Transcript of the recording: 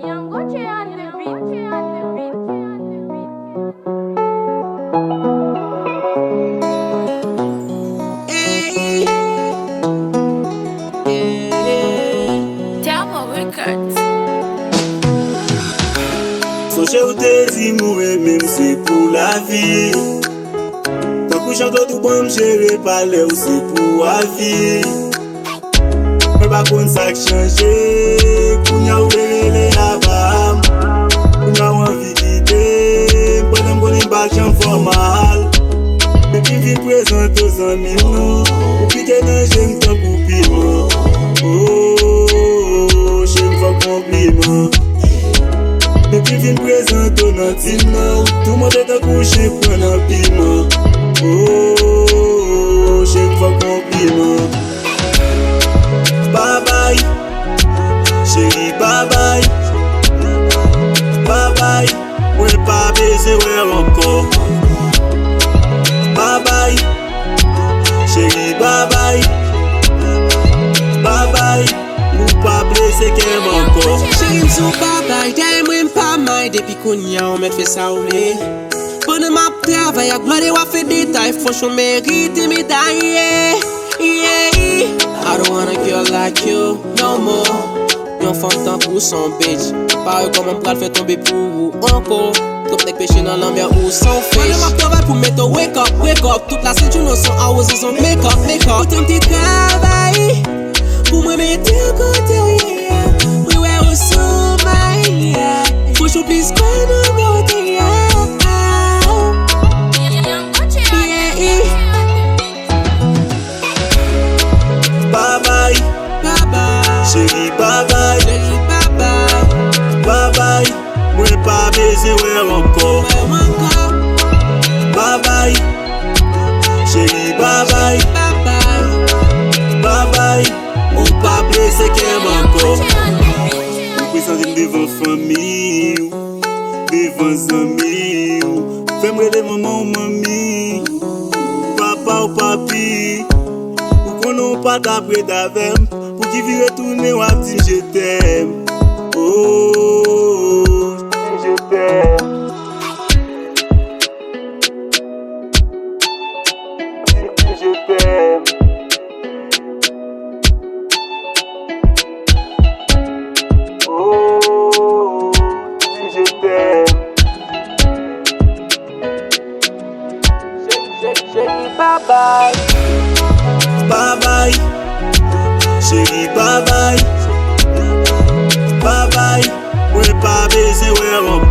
Sonje ou te di moure même c'est pour la vie. Tant que chante tout bon m'gérer parler ou c'est pour la vie. Mais pas qu'on ça changer. Kounya ou les abam. Kounya ou envie d'idée. Pendant qu'on est pas j'en formal. Depuis vie présente aux amis nous. Ou piquer dans j'aime tant compliment. Oh, j'aime pas compliment. Depuis vin présente au nantina. Tout le monde est accouché pour un piment. Oh, j'aime pas compliment. Bye bye, chérie, bye bye. Bye bye, ouais pas baiser, ouais encore. Bye bye, chérie, bye bye. Bye bye, ou pas blesser qu'elle encore. Chérie m'sou bye bye, t'aimes pas mal depuis qu'on y a on m'a fait ça oublier. Pendant ma travail, à gloire ou à fait détail, franchement mérite médaille. Yeah, I don't want a girl like you no more. Yon fantan pour son bitch. Pareil comme on peut le faire tomber pour vous encore. Trop de péché dans l'ambiance ou sans fait. Pendant ma travail pour mettre wake up. Toute la ceinture nous sont à oser son make up. Tout un petit travail pour me mettre au côté. We were so my push up please go no go there. Bye bye, chérie, bye bye. Bye bye, moi pas baiser, ouais encore. Bye bye, chérie, bye bye. Bye bye, ou pas blesser qu'elle encore. Vous présentez devant famille, devant amis. Fais-moi des mamans ou mamie, papa ou papi. Ou qu'on n'a pas d'après d'avem. Pour qui vit retourner ou à dire je t'aime. Oh, je t'aime. Je t'aime. Oh, je t'aime. Bye bye. Bye bye, chérie, bye bye. Bye bye, ouais pas baiser, ouais encore.